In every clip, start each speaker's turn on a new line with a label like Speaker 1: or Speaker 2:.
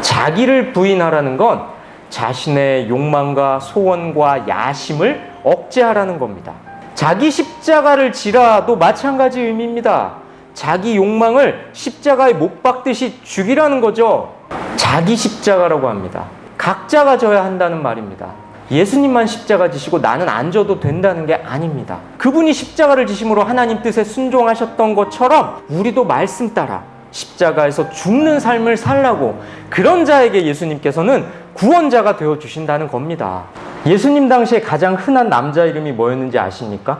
Speaker 1: 자기를 부인하라는 건 자신의 욕망과 소원과 야심을 억제하라는 겁니다. 자기 십자가를 지라도 마찬가지 의미입니다. 자기 욕망을 십자가에 못 박듯이 죽이라는 거죠. 자기 십자가라고 합니다. 각자가 져야 한다는 말입니다. 예수님만 십자가 지시고 나는 안 져도 된다는 게 아닙니다. 그분이 십자가를 지심으로 하나님 뜻에 순종하셨던 것처럼 우리도 말씀 따라 십자가에서 죽는 삶을 살라고, 그런 자에게 예수님께서는 구원자가 되어주신다는 겁니다. 예수님 당시에 가장 흔한 남자 이름이 뭐였는지 아십니까?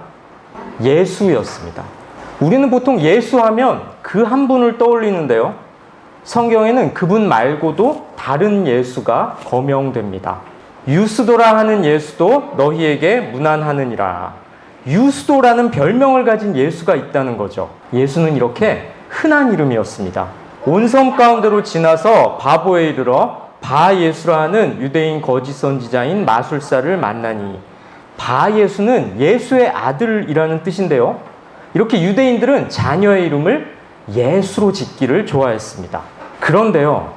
Speaker 1: 예수였습니다. 우리는 보통 예수하면 그 한 분을 떠올리는데요, 성경에는 그분 말고도 다른 예수가 거명됩니다. 유스도라 하는 예수도 너희에게 무난하느니라. 유스도라는 별명을 가진 예수가 있다는 거죠. 예수는 이렇게 흔한 이름이었습니다. 온섬 가운데로 지나서 바보에 이르러 바예수라 하는 유대인 거짓 선지자인 마술사를 만나니, 바예수는 예수의 아들이라는 뜻인데요, 이렇게 유대인들은 자녀의 이름을 예수로 짓기를 좋아했습니다. 그런데요,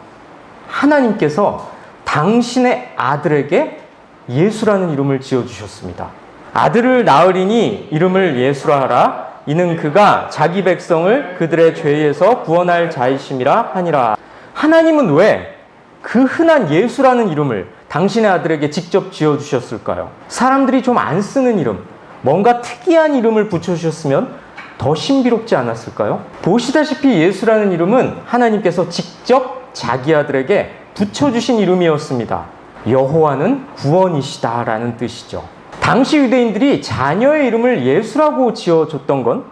Speaker 1: 하나님께서 당신의 아들에게 예수라는 이름을 지어주셨습니다. 아들을 낳으리니 이름을 예수라 하라. 이는 그가 자기 백성을 그들의 죄에서 구원할 자이심이라 하니라. 하나님은 왜 그 흔한 예수라는 이름을 당신의 아들에게 직접 지어주셨을까요? 사람들이 좀 안 쓰는 이름, 뭔가 특이한 이름을 붙여주셨으면 더 신비롭지 않았을까요? 보시다시피 예수라는 이름은 하나님께서 직접 자기 아들에게 붙여주신 이름이었습니다. 여호와는 구원이시다라는 뜻이죠. 당시 유대인들이 자녀의 이름을 예수라고 지어줬던 건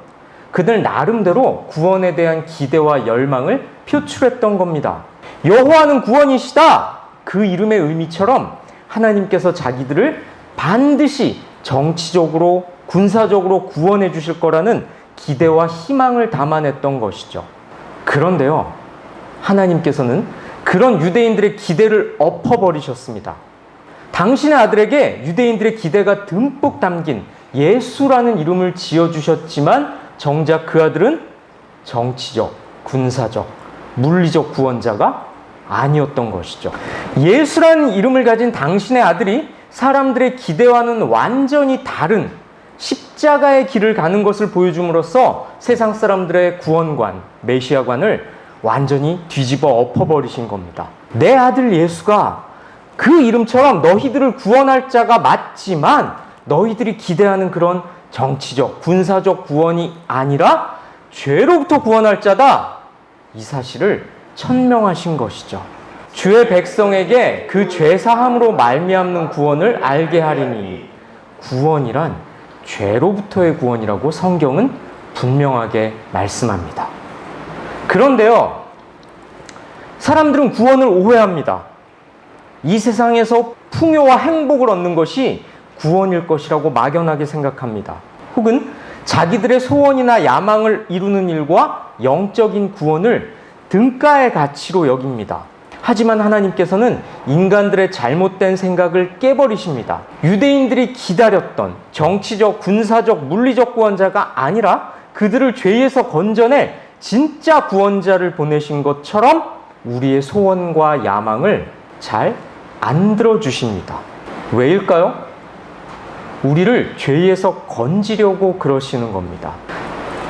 Speaker 1: 그들 나름대로 구원에 대한 기대와 열망을 표출했던 겁니다. 여호와는 구원이시다! 그 이름의 의미처럼 하나님께서 자기들을 반드시 정치적으로, 군사적으로 구원해 주실 거라는 기대와 희망을 담아냈던 것이죠. 그런데요, 하나님께서는 그런 유대인들의 기대를 엎어버리셨습니다. 당신의 아들에게 유대인들의 기대가 듬뿍 담긴 예수라는 이름을 지어주셨지만 정작 그 아들은 정치적, 군사적, 물리적 구원자가 아니었던 것이죠. 예수라는 이름을 가진 당신의 아들이 사람들의 기대와는 완전히 다른 십자가의 길을 가는 것을 보여줌으로써 세상 사람들의 구원관, 메시아관을 완전히 뒤집어 엎어버리신 겁니다. 내 아들 예수가 그 이름처럼 너희들을 구원할 자가 맞지만 너희들이 기대하는 그런 정치적, 군사적 구원이 아니라 죄로부터 구원할 자다, 이 사실을 천명하신 것이죠. 주의 백성에게 그 죄사함으로 말미암는 구원을 알게 하리니, 구원이란 죄로부터의 구원이라고 성경은 분명하게 말씀합니다. 그런데요, 사람들은 구원을 오해합니다. 이 세상에서 풍요와 행복을 얻는 것이 구원일 것이라고 막연하게 생각합니다. 혹은 자기들의 소원이나 야망을 이루는 일과 영적인 구원을 등가의 가치로 여깁니다. 하지만 하나님께서는 인간들의 잘못된 생각을 깨버리십니다. 유대인들이 기다렸던 정치적, 군사적, 물리적 구원자가 아니라 그들을 죄에서 건져낼 진짜 구원자를 보내신 것처럼 우리의 소원과 야망을 잘 안 들어주십니다. 왜일까요? 우리를 죄에서 건지려고 그러시는 겁니다.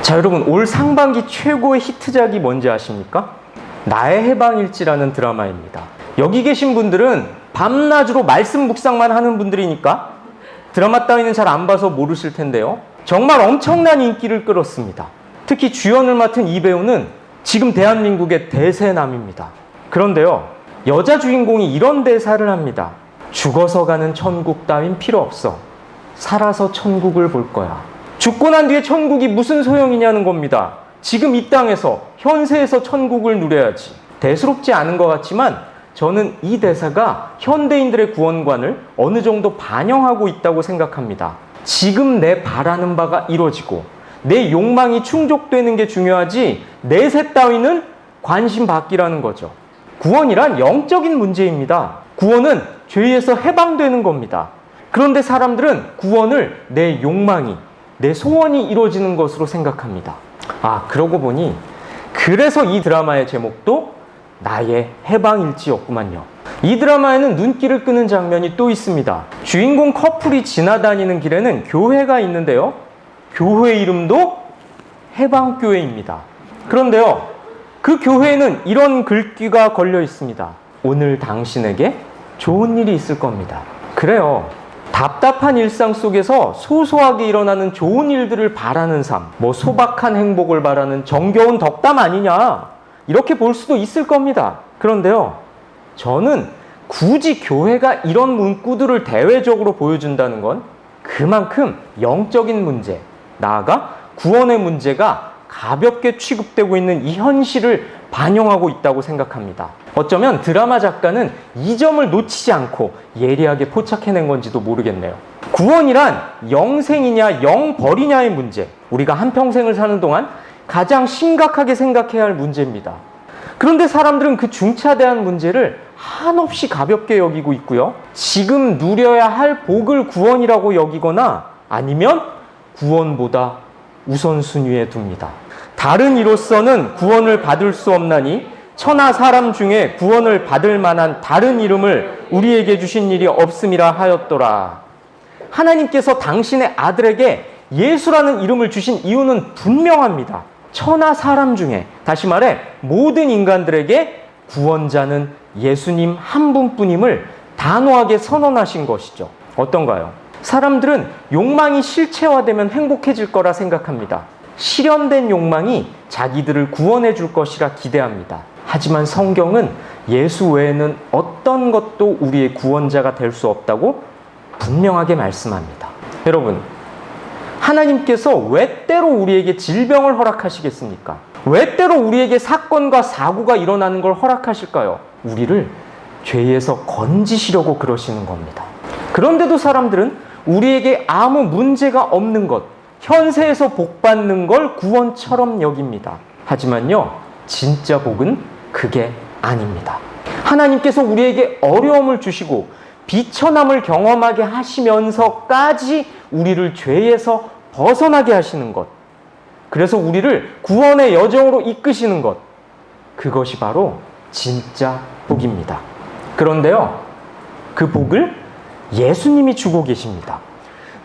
Speaker 1: 자, 여러분, 올 상반기 최고의 히트작이 뭔지 아십니까? 나의 해방일지라는 드라마입니다. 여기 계신 분들은 밤낮으로 말씀 묵상만 하는 분들이니까 드라마 따위는 잘 안 봐서 모르실 텐데요, 정말 엄청난 인기를 끌었습니다. 특히 주연을 맡은 이 배우는 지금 대한민국의 대세남입니다. 그런데요, 여자 주인공이 이런 대사를 합니다. 죽어서 가는 천국 따윈 필요 없어. 살아서 천국을 볼 거야. 죽고 난 뒤에 천국이 무슨 소용이냐는 겁니다. 지금 이 땅에서, 현세에서 천국을 누려야지. 대수롭지 않은 것 같지만 저는 이 대사가 현대인들의 구원관을 어느 정도 반영하고 있다고 생각합니다. 지금 내 바라는 바가 이루어지고 내 욕망이 충족되는 게 중요하지 내세 따위는 관심 받기라는 거죠. 구원이란 영적인 문제입니다. 구원은 죄에서 해방되는 겁니다. 그런데 사람들은 구원을 내 욕망이, 내 소원이 이루어지는 것으로 생각합니다. 그러고 보니 그래서 이 드라마의 제목도 나의 해방일지였구만요. 이 드라마에는 눈길을 끄는 장면이 또 있습니다. 주인공 커플이 지나다니는 길에는 교회가 있는데요. 교회 이름도 해방교회입니다. 그런데요, 그 교회에는 이런 글귀가 걸려 있습니다. 오늘 당신에게 좋은 일이 있을 겁니다. 그래요. 답답한 일상 속에서 소소하게 일어나는 좋은 일들을 바라는 삶, 소박한 행복을 바라는 정겨운 덕담 아니냐, 이렇게 볼 수도 있을 겁니다. 그런데요, 저는 굳이 교회가 이런 문구들을 대외적으로 보여준다는 건 그만큼 영적인 문제, 나아가 구원의 문제가 가볍게 취급되고 있는 이 현실을 반영하고 있다고 생각합니다. 어쩌면 드라마 작가는 이 점을 놓치지 않고 예리하게 포착해낸 건지도 모르겠네요. 구원이란 영생이냐 영벌이냐의 문제, 우리가 한평생을 사는 동안 가장 심각하게 생각해야 할 문제입니다. 그런데 사람들은 그 중차대한 문제를 한없이 가볍게 여기고 있고요. 지금 누려야 할 복을 구원이라고 여기거나 아니면 구원보다 우선순위에 둡니다. 다른 이로서는 구원을 받을 수 없나니 천하 사람 중에 구원을 받을 만한 다른 이름을 우리에게 주신 일이 없음이라 하였더라. 하나님께서 당신의 아들에게 예수라는 이름을 주신 이유는 분명합니다. 천하 사람 중에, 다시 말해 모든 인간들에게 구원자는 예수님 한 분뿐임을 단호하게 선언하신 것이죠. 어떤가요? 사람들은 욕망이 실체화되면 행복해질 거라 생각합니다. 실현된 욕망이 자기들을 구원해 줄 것이라 기대합니다. 하지만 성경은 예수 외에는 어떤 것도 우리의 구원자가 될 수 없다고 분명하게 말씀합니다. 여러분, 하나님께서 왜 때로 우리에게 질병을 허락하시겠습니까? 왜 때로 우리에게 사건과 사고가 일어나는 걸 허락하실까요? 우리를 죄에서 건지시려고 그러시는 겁니다. 그런데도 사람들은 우리에게 아무 문제가 없는 것, 현세에서 복받는 걸 구원처럼 여깁니다. 하지만요, 진짜 복은 그게 아닙니다. 하나님께서 우리에게 어려움을 주시고 비천함을 경험하게 하시면서까지 우리를 죄에서 벗어나게 하시는 것, 그래서 우리를 구원의 여정으로 이끄시는 것, 그것이 바로 진짜 복입니다. 그런데요, 그 복을 예수님이 주고 계십니다.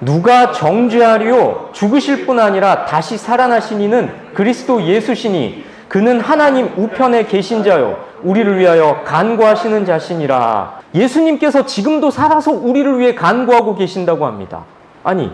Speaker 1: 누가 정죄하리요? 죽으실 뿐 아니라 다시 살아나신 이는 그리스도 예수시니 그는 하나님 우편에 계신 자요 우리를 위하여 간구하시는 자시니라. 예수님께서 지금도 살아서 우리를 위해 간구하고 계신다고 합니다. 아니,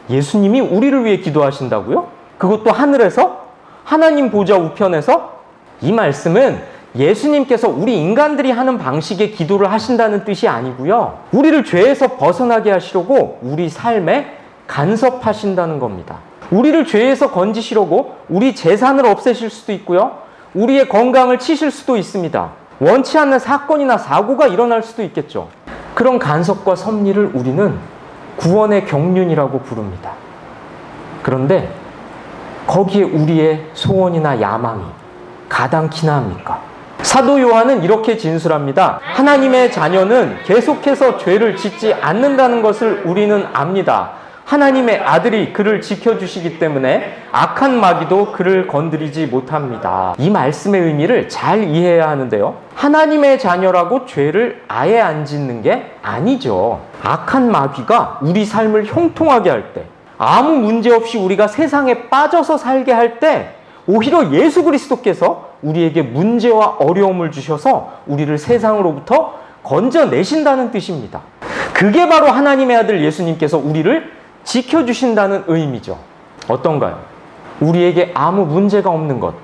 Speaker 1: 예수님이 우리를 위해 기도하신다고요? 그것도 하늘에서? 하나님 보좌 우편에서? 이 말씀은 예수님께서 우리 인간들이 하는 방식의 기도를 하신다는 뜻이 아니고요. 우리를 죄에서 벗어나게 하시려고 우리 삶에 간섭하신다는 겁니다. 우리를 죄에서 건지시려고 우리 재산을 없애실 수도 있고요. 우리의 건강을 치실 수도 있습니다. 원치 않는 사건이나 사고가 일어날 수도 있겠죠. 그런 간섭과 섭리를 우리는 구원의 경륜이라고 부릅니다. 그런데 거기에 우리의 소원이나 야망이 가당키나 합니까? 사도 요한은 이렇게 진술합니다. 하나님의 자녀는 계속해서 죄를 짓지 않는다는 것을 우리는 압니다. 하나님의 아들이 그를 지켜주시기 때문에 악한 마귀도 그를 건드리지 못합니다. 이 말씀의 의미를 잘 이해해야 하는데요. 하나님의 자녀라고 죄를 아예 안 짓는 게 아니죠. 악한 마귀가 우리 삶을 형통하게 할 때, 아무 문제 없이 우리가 세상에 빠져서 살게 할 때, 오히려 예수 그리스도께서 우리에게 문제와 어려움을 주셔서 우리를 세상으로부터 건져내신다는 뜻입니다. 그게 바로 하나님의 아들 예수님께서 우리를 지켜주신다는 의미죠. 어떤가요? 우리에게 아무 문제가 없는 것,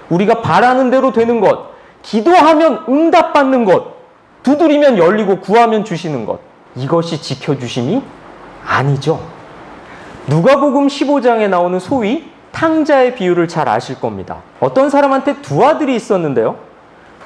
Speaker 1: 우리가 바라는 대로 되는 것, 기도하면 응답받는 것, 두드리면 열리고 구하면 주시는 것, 이것이 지켜주심이 아니죠. 누가복음 15장에 나오는 소위 탕자의 비유를 잘 아실 겁니다. 어떤 사람한테 두 아들이 있었는데요.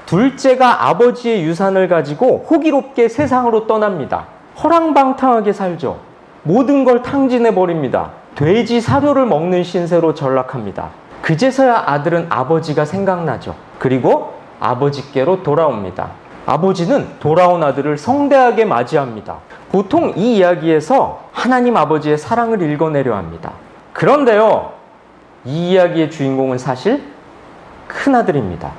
Speaker 1: 둘째가 아버지의 유산을 가지고 호기롭게 세상으로 떠납니다. 허랑방탕하게 살죠. 모든 걸 탕진해버립니다. 돼지 사료를 먹는 신세로 전락합니다. 그제서야 아들은 아버지가 생각나죠. 그리고 아버지께로 돌아옵니다. 아버지는 돌아온 아들을 성대하게 맞이합니다. 보통 이 이야기에서 하나님 아버지의 사랑을 읽어내려 합니다. 그런데요, 이 이야기의 주인공은 사실 큰아들입니다.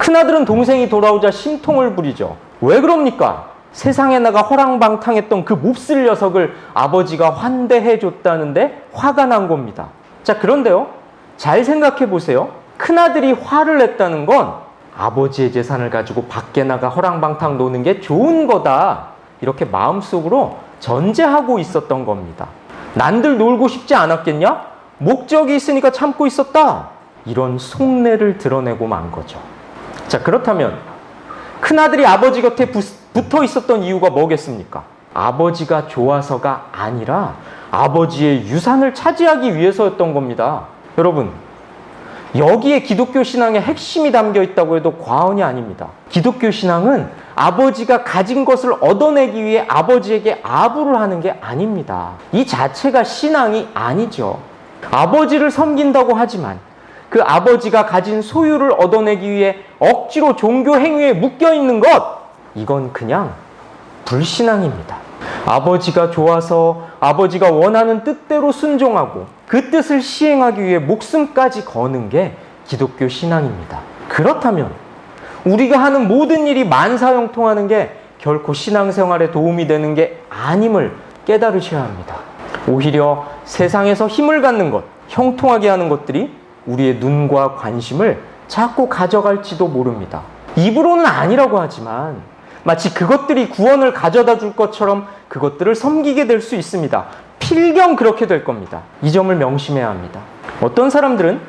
Speaker 1: 큰아들은 동생이 돌아오자 심통을 부리죠. 왜 그럽니까? 세상에 나가 허랑방탕했던 그 몹쓸 녀석을 아버지가 환대해 줬다는데 화가 난 겁니다. 자, 그런데요, 잘 생각해 보세요. 큰아들이 화를 냈다는 건 아버지의 재산을 가지고 밖에 나가 허랑방탕 노는 게 좋은 거다, 이렇게 마음속으로 전제하고 있었던 겁니다. 난들 놀고 싶지 않았겠냐? 목적이 있으니까 참고 있었다, 이런 속내를 드러내고 만 거죠. 자, 그렇다면 큰아들이 아버지 곁에 붙어 있었던 이유가 뭐겠습니까? 아버지가 좋아서가 아니라 아버지의 유산을 차지하기 위해서였던 겁니다. 여러분, 여기에 기독교 신앙의 핵심이 담겨 있다고 해도 과언이 아닙니다. 기독교 신앙은 아버지가 가진 것을 얻어내기 위해 아버지에게 아부를 하는 게 아닙니다. 이 자체가 신앙이 아니죠. 아버지를 섬긴다고 하지만 그 아버지가 가진 소유를 얻어내기 위해 억지로 종교 행위에 묶여 있는 것, 이건 그냥 불신앙입니다. 아버지가 좋아서 아버지가 원하는 뜻대로 순종하고 그 뜻을 시행하기 위해 목숨까지 거는 게 기독교 신앙입니다. 그렇다면 우리가 하는 모든 일이 만사형통하는 게 결코 신앙생활에 도움이 되는 게 아님을 깨달으셔야 합니다. 오히려 세상에서 힘을 갖는 것, 형통하게 하는 것들이 우리의 눈과 관심을 자꾸 가져갈지도 모릅니다. 입으로는 아니라고 하지만 마치 그것들이 구원을 가져다 줄 것처럼 그것들을 섬기게 될 수 있습니다. 필경 그렇게 될 겁니다. 이 점을 명심해야 합니다. 어떤 사람들은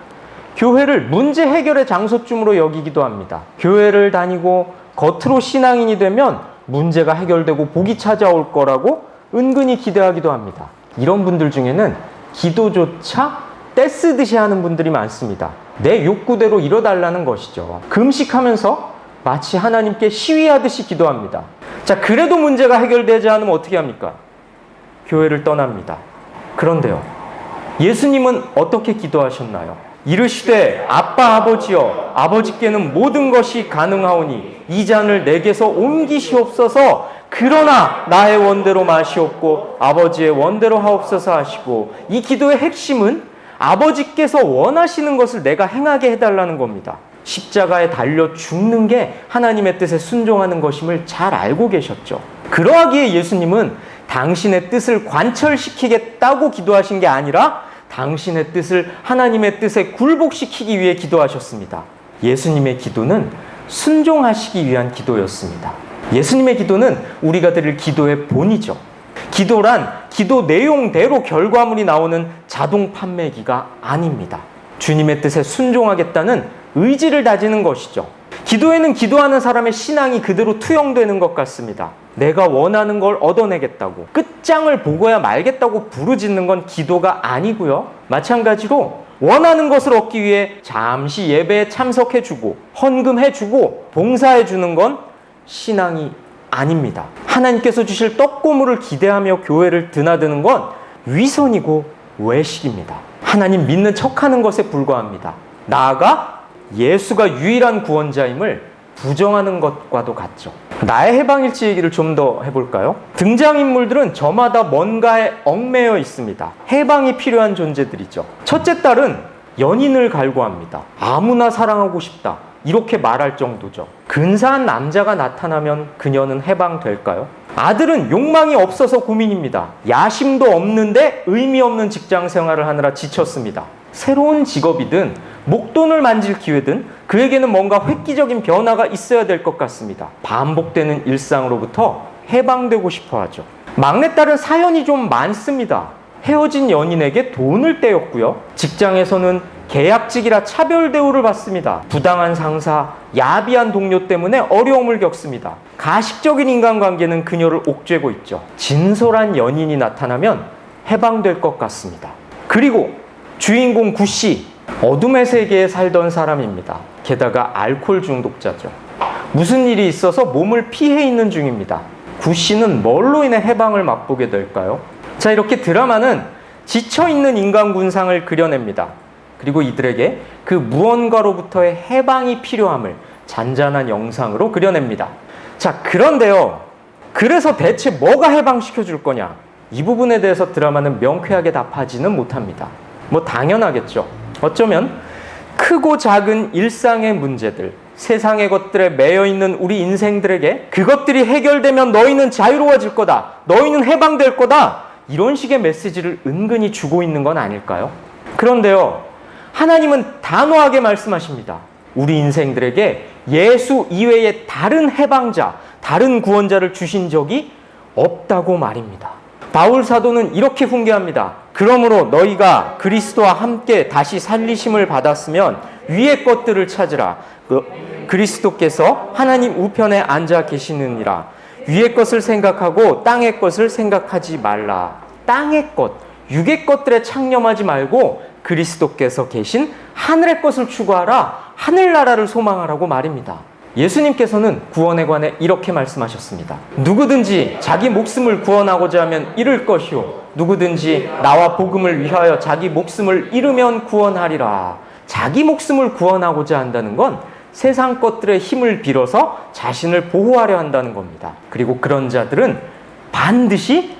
Speaker 1: 교회를 문제 해결의 장소쯤으로 여기기도 합니다. 교회를 다니고 겉으로 신앙인이 되면 문제가 해결되고 복이 찾아올 거라고 은근히 기대하기도 합니다. 이런 분들 중에는 기도조차 떼쓰듯이 하는 분들이 많습니다. 내 욕구대로 이뤄달라는 것이죠. 금식하면서 마치 하나님께 시위하듯이 기도합니다. 자, 그래도 문제가 해결되지 않으면 어떻게 합니까? 교회를 떠납니다. 그런데요, 예수님은 어떻게 기도하셨나요? 이르시되 아빠 아버지여, 아버지께는 모든 것이 가능하오니 이 잔을 내게서 옮기시옵소서. 그러나 나의 원대로 마시옵고 아버지의 원대로 하옵소서 하시고, 이 기도의 핵심은 아버지께서 원하시는 것을 내가 행하게 해달라는 겁니다. 십자가에 달려 죽는 게 하나님의 뜻에 순종하는 것임을 잘 알고 계셨죠. 그러하기에 예수님은 당신의 뜻을 관철시키겠다고 기도하신 게 아니라 당신의 뜻을 하나님의 뜻에 굴복시키기 위해 기도하셨습니다. 예수님의 기도는 순종하시기 위한 기도였습니다. 예수님의 기도는 우리가 드릴 기도의 본이죠. 기도란 기도 내용대로 결과물이 나오는 자동 판매기가 아닙니다. 주님의 뜻에 순종하겠다는 의지를 다지는 것이죠. 기도에는 기도하는 사람의 신앙이 그대로 투영되는 것 같습니다. 내가 원하는 걸 얻어내겠다고, 끝장을 보고야 말겠다고 부르짖는 건 기도가 아니고요. 마찬가지로 원하는 것을 얻기 위해 잠시 예배에 참석해주고 헌금해주고 봉사해주는 건 신앙이 아닙니다. 하나님께서 주실 떡고물을 기대하며 교회를 드나드는 건 위선이고 외식입니다. 하나님 믿는 척하는 것에 불과합니다. 나아가 예수가 유일한 구원자임을 부정하는 것과도 같죠. 나의 해방일치 얘기를 좀 더 해볼까요? 등장인물들은 저마다 뭔가에 얽매여 있습니다. 해방이 필요한 존재들이죠. 첫째 딸은 연인을 갈구합니다. 아무나 사랑하고 싶다, 이렇게 말할 정도죠. 근사한 남자가 나타나면 그녀는 해방될까요? 아들은 욕망이 없어서 고민입니다. 야심도 없는데 의미 없는 직장 생활을 하느라 지쳤습니다. 새로운 직업이든 목돈을 만질 기회든 그에게는 뭔가 획기적인 변화가 있어야 될 것 같습니다. 반복되는 일상으로부터 해방되고 싶어 하죠. 막내딸은 사연이 좀 많습니다. 헤어진 연인에게 돈을 떼었고요. 직장에서는 계약직이라 차별 대우를 받습니다. 부당한 상사, 야비한 동료 때문에 어려움을 겪습니다. 가식적인 인간관계는 그녀를 옥죄고 있죠. 진솔한 연인이 나타나면 해방될 것 같습니다. 그리고 주인공 구씨, 어둠의 세계에 살던 사람입니다. 게다가 알코올 중독자죠. 무슨 일이 있어서 몸을 피해 있는 중입니다. 구씨는 뭘로 인해 해방을 맛보게 될까요? 자, 이렇게 드라마는 지쳐있는 인간 군상을 그려냅니다. 그리고 이들에게 그 무언가로부터의 해방이 필요함을 잔잔한 영상으로 그려냅니다. 자, 그런데요, 그래서 대체 뭐가 해방시켜 줄 거냐? 이 부분에 대해서 드라마는 명쾌하게 답하지는 못합니다. 뭐 당연하겠죠. 어쩌면 크고 작은 일상의 문제들, 세상의 것들에 매여 있는 우리 인생들에게 그것들이 해결되면 너희는 자유로워질 거다. 너희는 해방될 거다. 이런 식의 메시지를 은근히 주고 있는 건 아닐까요? 그런데요, 하나님은 단호하게 말씀하십니다. 우리 인생들에게 예수 이외에 다른 해방자, 다른 구원자를 주신 적이 없다고 말입니다. 바울 사도는 이렇게 훈계합니다. 그러므로 너희가 그리스도와 함께 다시 살리심을 받았으면 위의 것들을 찾으라. 그리스도께서 하나님 우편에 앉아 계시느니라. 위의 것을 생각하고 땅의 것을 생각하지 말라. 땅의 것, 육의 것들에 창념하지 말고 그리스도께서 계신 하늘의 것을 추구하라. 하늘나라를 소망하라고 말입니다. 예수님께서는 구원에 관해 이렇게 말씀하셨습니다. 누구든지 자기 목숨을 구원하고자 하면 잃을 것이요 누구든지 나와 복음을 위하여 자기 목숨을 잃으면 구원하리라. 자기 목숨을 구원하고자 한다는 건 세상 것들의 힘을 빌어서 자신을 보호하려 한다는 겁니다. 그리고 그런 자들은 반드시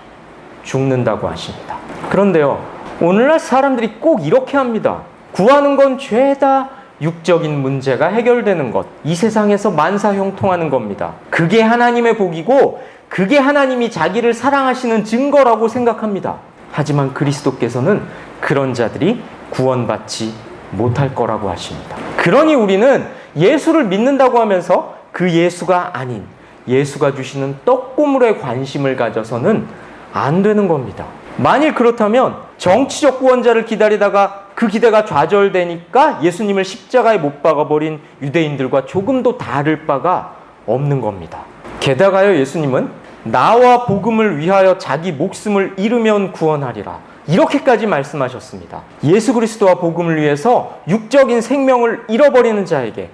Speaker 1: 죽는다고 하십니다. 그런데요, 오늘날 사람들이 꼭 이렇게 합니다. 구하는 건 죄다. 육적인 문제가 해결되는 것, 이 세상에서 만사형통하는 겁니다. 그게 하나님의 복이고 그게 하나님이 자기를 사랑하시는 증거라고 생각합니다. 하지만 그리스도께서는 그런 자들이 구원받지 못할 거라고 하십니다. 그러니 우리는 예수를 믿는다고 하면서 그 예수가 아닌 예수가 주시는 떡고물에 관심을 가져서는 안 되는 겁니다. 만일 그렇다면 정치적 구원자를 기다리다가 그 기대가 좌절되니까 예수님을 십자가에 못 박아버린 유대인들과 조금도 다를 바가 없는 겁니다. 게다가요, 예수님은 나와 복음을 위하여 자기 목숨을 잃으면 구원하리라. 이렇게까지 말씀하셨습니다. 예수 그리스도와 복음을 위해서 육적인 생명을 잃어버리는 자에게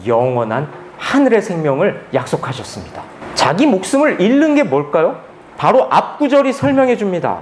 Speaker 1: 영원한 하늘의 생명을 약속하셨습니다. 자기 목숨을 잃는 게 뭘까요? 바로 앞구절이 설명해 줍니다.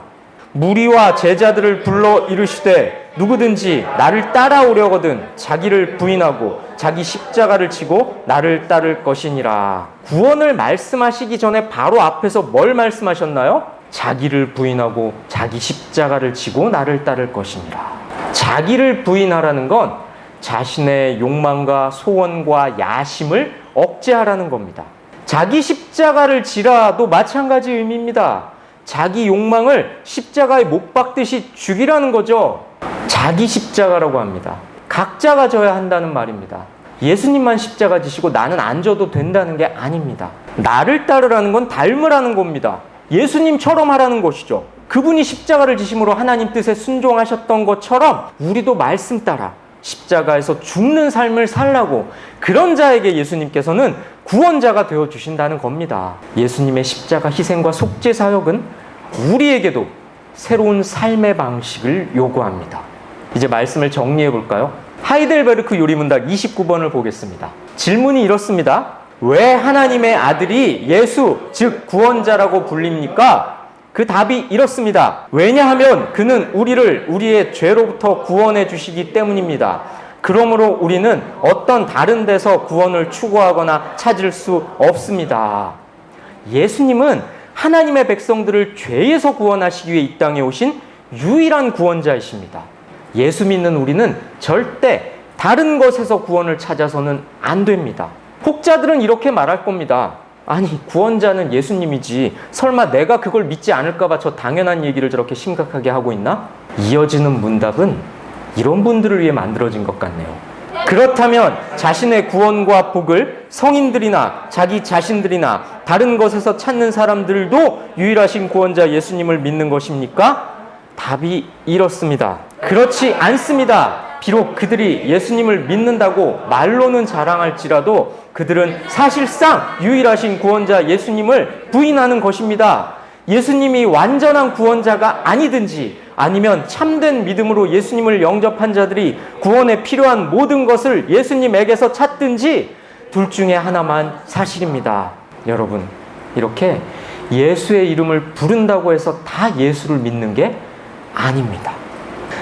Speaker 1: 무리와 제자들을 불러 이르시되 누구든지 나를 따라오려거든 자기를 부인하고 자기 십자가를 지고 나를 따를 것이니라. 구원을 말씀하시기 전에 바로 앞에서 뭘 말씀하셨나요? 자기를 부인하고 자기 십자가를 지고 나를 따를 것이니라. 자기를 부인하라는 건 자신의 욕망과 소원과 야심을 억제하라는 겁니다. 자기 십자가를 지라도 마찬가지 의미입니다. 자기 욕망을 십자가에 못 박듯이 죽이라는 거죠. 자기 십자가라고 합니다. 각자가 져야 한다는 말입니다. 예수님만 십자가 지시고 나는 안 져도 된다는 게 아닙니다. 나를 따르라는 건 닮으라는 겁니다. 예수님처럼 하라는 것이죠. 그분이 십자가를 지심으로 하나님 뜻에 순종하셨던 것처럼 우리도 말씀 따라 십자가에서 죽는 삶을 살라고, 그런 자에게 예수님께서는 구원자가 되어주신다는 겁니다. 예수님의 십자가 희생과 속죄 사역은 우리에게도 새로운 삶의 방식을 요구합니다. 이제 말씀을 정리해 볼까요? 하이델베르크 요리문답 29번을 보겠습니다. 질문이 이렇습니다. 왜 하나님의 아들이 예수, 즉 구원자라고 불립니까? 그 답이 이렇습니다. 왜냐하면 그는 우리를 우리의 죄로부터 구원해 주시기 때문입니다. 그러므로 우리는 어떤 다른 데서 구원을 추구하거나 찾을 수 없습니다. 예수님은 하나님의 백성들을 죄에서 구원하시기 위해 이 땅에 오신 유일한 구원자이십니다. 예수 믿는 우리는 절대 다른 것에서 구원을 찾아서는 안 됩니다. 혹자들은 이렇게 말할 겁니다. 아니, 구원자는 예수님이지 설마 내가 그걸 믿지 않을까 봐 저 당연한 얘기를 저렇게 심각하게 하고 있나? 이어지는 문답은 이런 분들을 위해 만들어진 것 같네요. 그렇다면 자신의 구원과 복을 성인들이나 자기 자신들이나 다른 것에서 찾는 사람들도 유일하신 구원자 예수님을 믿는 것입니까? 답이 이렇습니다. 그렇지 않습니다. 비록 그들이 예수님을 믿는다고 말로는 자랑할지라도 그들은 사실상 유일하신 구원자 예수님을 부인하는 것입니다. 예수님이 완전한 구원자가 아니든지 아니면 참된 믿음으로 예수님을 영접한 자들이 구원에 필요한 모든 것을 예수님에게서 찾든지 둘 중에 하나만 사실입니다. 여러분, 이렇게 예수의 이름을 부른다고 해서 다 예수를 믿는 게 아닙니다.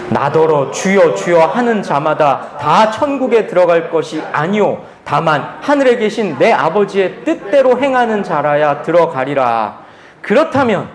Speaker 1: 나더러 주여 주여 하는 자마다 다 천국에 들어갈 것이 아니오 다만 하늘에 계신 내 아버지의 뜻대로 행하는 자라야 들어가리라. 그렇다면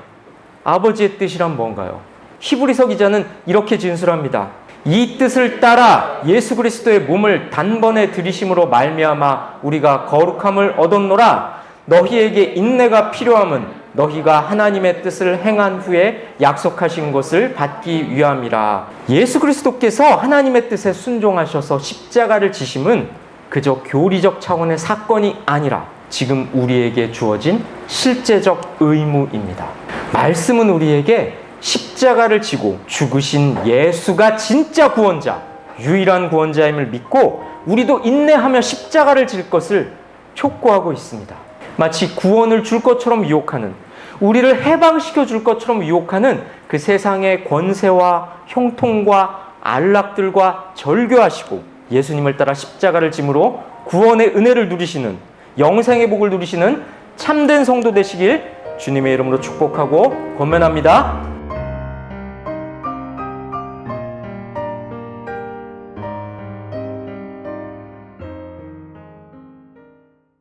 Speaker 1: 아버지의 뜻이란 뭔가요? 히브리서 기자는 이렇게 진술합니다. 이 뜻을 따라 예수 그리스도의 몸을 단번에 들이심으로 말미암아 우리가 거룩함을 얻었노라. 너희에게 인내가 필요함은 너희가 하나님의 뜻을 행한 후에 약속하신 것을 받기 위함이라. 예수 그리스도께서 하나님의 뜻에 순종하셔서 십자가를 지심은 그저 교리적 차원의 사건이 아니라 지금 우리에게 주어진 실제적 의무입니다. 말씀은 우리에게 십자가를 지고 죽으신 예수가 진짜 구원자, 유일한 구원자임을 믿고 우리도 인내하며 십자가를 질 것을 촉구하고 있습니다. 마치 구원을 줄 것처럼 유혹하는, 우리를 해방시켜 줄 것처럼 유혹하는 그 세상의 권세와 형통과 안락들과 절교하시고 예수님을 따라 십자가를 짐으로 구원의 은혜를 누리시는, 영생의 복을 누리시는 참된 성도 되시길 주님의 이름으로 축복하고 권면합니다.